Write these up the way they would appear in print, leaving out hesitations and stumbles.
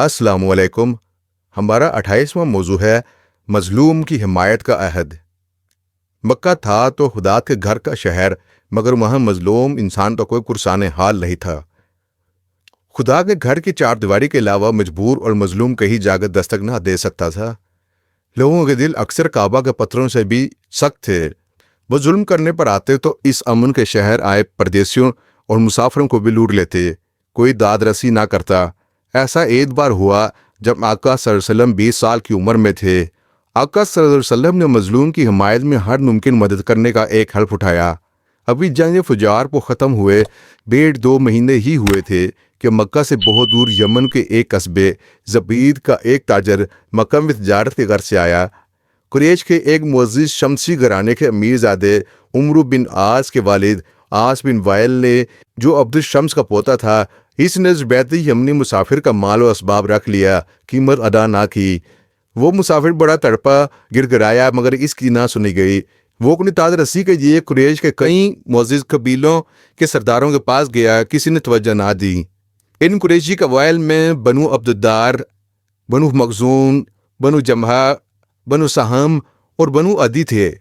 السلام علیکم۔ ہمارا 28واں موضوع ہے مظلوم کی حمایت کا عہد۔ مکہ تھا تو خدا کے گھر کا شہر، مگر وہاں مظلوم انسان کا کوئی پرسان حال نہیں تھا۔ خدا کے گھر کی چار دیواری کے علاوہ مجبور اور مظلوم کہیں جاگر دستک نہ دے سکتا تھا۔ لوگوں کے دل اکثر کعبہ کے پتھروں سے بھی سخت تھے۔ وہ ظلم کرنے پر آتے تو اس امن کے شہر آئے پردیسیوں اور مسافروں کو بھی لوٹ لیتے، کوئی داد رسی نہ کرتا۔ ایسا ایک بار ہوا جب آقا صلی اللہ علیہ وسلم 20 سال کی عمر میں تھے۔ آقا صلی اللہ علیہ وسلم نے مظلوم کی حمایت میں ہر ممکن مدد کرنے کا ایک حلف اٹھایا۔ ابھی جنگ فجار کو ختم ہوئے 1.5-2 مہینے ہی ہوئے تھے کہ مکہ سے بہت دور یمن کے ایک قصبے زبید کا ایک تاجر مکہ میں تجارت کے غرض سے آیا۔ قریش کے ایک معزز شمسی گھرانے کے امیر زادے عمرو بن عاص کے والد عاص بن وائل نے، جو عبد الشمس کا پوتا تھا، اس نے زبیدی یمنی مسافر کا مال و اسباب رکھ لیا، قیمت ادا نہ کی۔ وہ مسافر بڑا تڑپا، گر گرایا، مگر اس کی نہ سنی گئی۔ وہ اپنی تاج رسی کے لیے قریش کے کئی معزز قبیلوں کے سرداروں کے پاس گیا، کسی نے توجہ نہ دی۔ ان قریشی قبائل میں بنو عبدالدار، بنو مخزوم، بنو جمحہ، بنو سہم اور بنو عدی تھے۔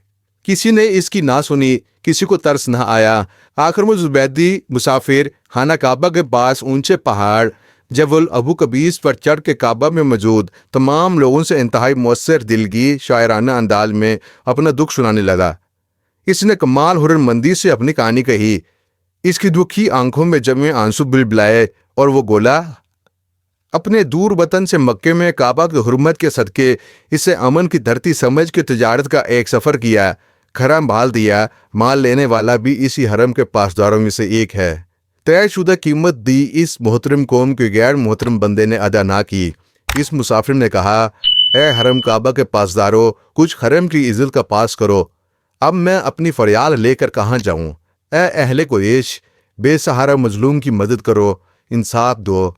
کسی نے اس کی نہ سنی، کسی کو ترس نہ آیا۔ آخر میں زبیدی مسافر خانہ کعبہ کے پاس اونچے پہاڑ جبل ابو قبیس پر چڑھ کے کعبہ میں موجود تمام لوگوں سے انتہائی مؤثر دلگی شاعرانہ انداز میں اپنا دکھ سنانے لگا۔ اس نے کمال ہنرمندی سے اپنی کہانی کہی۔ اس کی دکھی آنکھوں میں جمے آنسو بلبلائے اور وہ بولا، اپنے دور وطن سے مکے میں کعبہ کی حرمت کے صدقے اسے امن کی دھرتی سمجھ کے تجارت کا ایک سفر کیا، کھرا مال دیا۔ مال لینے والا بھی اسی حرم کے پاسداروں میں سے ایک ہے۔ طے شدہ قیمت دی اس محترم قوم کے غیر محترم بندے نے ادا نہ کی۔ اس مسافر نے کہا، اے حرم کعبہ کے پاسداروں، کچھ حرم کی عزت کا پاس کرو۔ اب میں اپنی فریاد لے کر کہاں جاؤں؟ اے اہل قریش، بے سہارا مظلوم کی مدد کرو، انصاف دو۔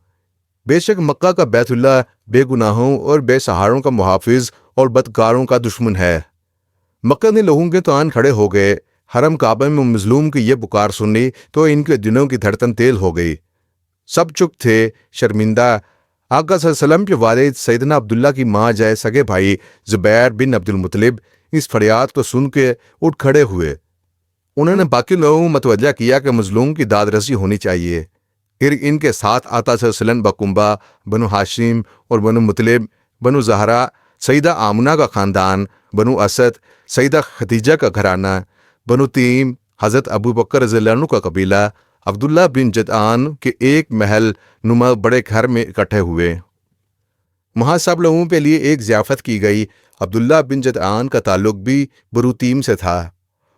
بے شک مکہ کا بیت اللہ بے گناہوں اور بے سہاروں کا محافظ اور بدکاروں کا دشمن ہے۔ مکہ نے لوگوں کے توان کھڑے ہو گئے۔ حرم کعبہ میں مظلوم کی یہ پکار سنی تو ان کے دنوں کی دھڑکن تیز ہو گئی۔ سب چپ تھے، شرمندہ۔ آقا صلی اللہ علیہ وسلم کے والد سیدنا عبداللہ کی ماں جائے سگے بھائی زبیر بن عبد المطلب اس فریاد کو سن کے اٹھ کھڑے ہوئے۔ انہوں نے باقی لوگوں کو متوجہ کیا کہ مظلوم کی داد رسی ہونی چاہیے۔ پھر ان کے ساتھ آقا صلی اللہ علیہ وسلم بکنبہ، بنو ہاشم اور بنو مطلب، بنو زہرہ، سیدہ آمنہ کا خاندان، بنو اسد، سیدہ خدیجہ کا گھرانہ، بنو تیم، حضرت ابو بکر رضی اللہ عنہ کا قبیلہ، عبداللہ بن جدعان کے ایک محل نما بڑے گھر میں اکٹھے ہوئے۔ وہاں سب لوگوں کے لیے ایک ضیافت کی گئی۔ عبداللہ بن جدعان کا تعلق بھی بنو تیم سے تھا۔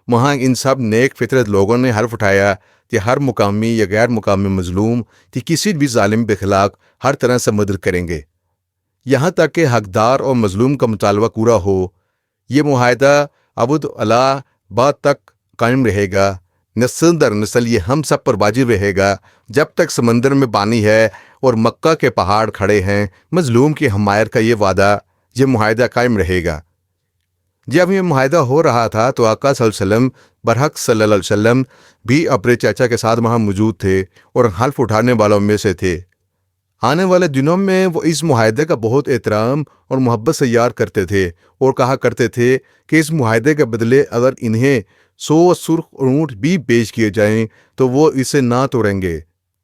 وہاں ان سب نیک فطرت لوگوں نے حلف اٹھایا کہ ہر مقامی یا غیر مقامی مظلوم کی کسی بھی ظالم کے خلاف ہر طرح سے مدد کریں گے، یہاں تک کہ حقدار اور مظلوم کا مطالبہ پورا ہو۔ یہ معاہدہ ابد بعد تک قائم رہے گا، نسل در نسل یہ ہم سب پر واجب رہے گا، جب تک سمندر میں پانی ہے اور مکہ کے پہاڑ کھڑے ہیں۔ مظلوم کی حمایت کا یہ وعدہ، یہ معاہدہ قائم رہے گا۔ جب یہ معاہدہ ہو رہا تھا تو آقا صلی اللہ علیہ وسلم برحق صلی اللہ علیہ وسلم بھی اپنے چاچا کے ساتھ وہاں موجود تھے اور حلف اٹھانے والوں میں سے تھے۔ آنے والے دنوں میں وہ اس معاہدے کا بہت احترام اور محبت سے یاد کرتے تھے اور کہا کرتے تھے کہ اس معاہدے کے بدلے اگر انہیں 100 سرخ اونٹ بھی پیش کیے جائیں تو وہ اسے نہ توڑیں گے،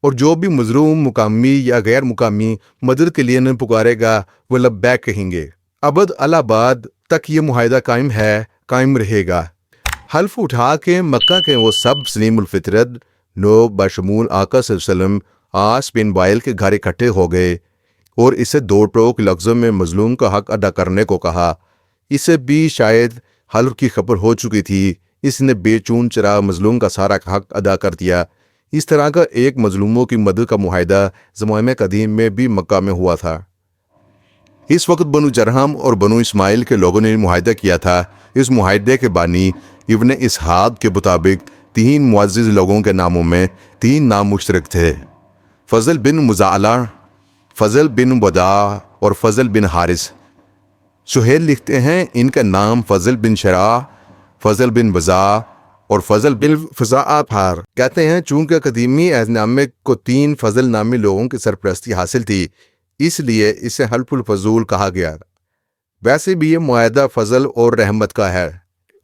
اور جو بھی مظلوم مقامی یا غیر مقامی مدد کے لیے نہ پکارے گا وہ لبیک کہیں گے۔ ابد الآباد تک یہ معاہدہ قائم ہے، قائم رہے گا۔ حلف اٹھا کے مکہ کے وہ سب سلیم الفطرت لوگ بشمول آقا صلی اللہ علیہ وسلم عاص بن وائل کے گھر اکٹھے ہو گئے اور اسے 2 ٹوک لفظوں میں مظلوم کا حق ادا کرنے کو کہا۔ اسے بھی شاید حلف کی خبر ہو چکی تھی۔ اس نے بے چون چرا مظلوم کا سارا حق ادا کر دیا۔ اس طرح کا ایک مظلوموں کی مدد کا معاہدہ زمانہ قدیم میں بھی مکہ میں ہوا تھا۔ اس وقت بنو جرہم اور بنو اسماعیل کے لوگوں نے معاہدہ کیا تھا۔ اس معاہدے کے بانی ابن اسحاق کے مطابق 3 معزز لوگوں کے ناموں میں 3 نام مشترک تھے: فضل بن مزاعلہ، فضل بن وداع اور فضل بن حارث۔ سہیل لکھتے ہیں ان کا نام فضل بن شراح، فضل بن وضاع اور فضل بن فضاء تھا۔ کہتے ہیں چونکہ قدیمی عہد نامے کو 3 فضل نامی لوگوں کی سرپرستی حاصل تھی، اس لیے اسے حلف الفضول کہا گیا۔ ویسے بھی یہ معاہدہ فضل اور رحمت کا ہے۔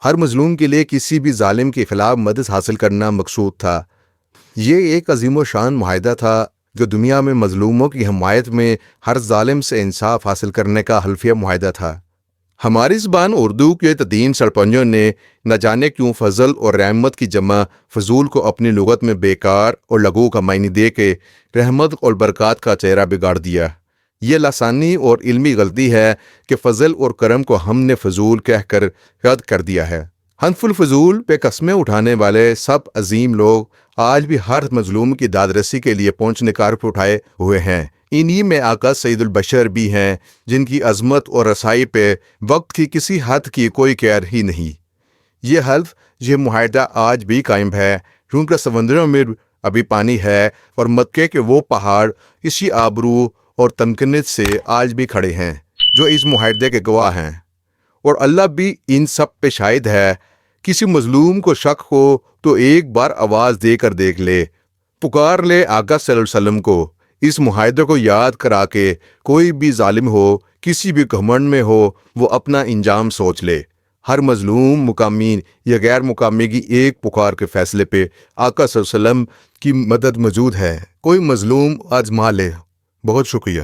ہر مظلوم کے لیے کسی بھی ظالم کے خلاف مدد حاصل کرنا مقصود تھا۔ یہ ایک عظیم و شان معاہدہ تھا جو دنیا میں مظلوموں کی حمایت میں ہر ظالم سے انصاف حاصل کرنے کا حلفیہ معاہدہ تھا۔ ہماری زبان اردو کے تدین سرپنجوں نے نہ جانے کیوں فضل اور رحمت کی جمع فضول کو اپنی لغت میں بیکار اور لغو کا معنی دے کے رحمت اور برکات کا چہرہ بگاڑ دیا۔ یہ لسانی اور علمی غلطی ہے کہ فضل اور کرم کو ہم نے فضول کہہ کر رد کر دیا ہے۔ حلف الفضول پہ قسمیں اٹھانے والے سب عظیم لوگ آج بھی ہر مظلوم کی دادرسی کے لیے پہنچ نکار پہ اٹھائے ہوئے ہیں۔ انہی میں آقا سید البشر بھی ہیں جن کی عظمت اور رسائی پہ وقت کی کسی حد کی کوئی قید ہی نہیں۔ یہ حلف، یہ معاہدہ آج بھی قائم ہے کیونکہ سمندروں میں ابھی پانی ہے اور مکے کے وہ پہاڑ اسی آبرو اور تمکنت سے آج بھی کھڑے ہیں جو اس معاہدے کے گواہ ہیں، اور اللہ بھی ان سب پہ شاہد ہے۔ کسی مظلوم کو شک ہو تو ایک بار آواز دے کر دیکھ لے، پکار لے آقا صلی اللہ علیہ وسلم کو، اس معاہدے کو یاد کرا کے کوئی بھی ظالم ہو، کسی بھی گھمنڈ میں ہو، وہ اپنا انجام سوچ لے۔ ہر مظلوم مقامی یا غیر مقامی کی ایک پکار کے فیصلے پہ آقا صلی اللہ علیہ وسلم کی مدد موجود ہے۔ کوئی مظلوم آزما لے۔ بہت شکریہ۔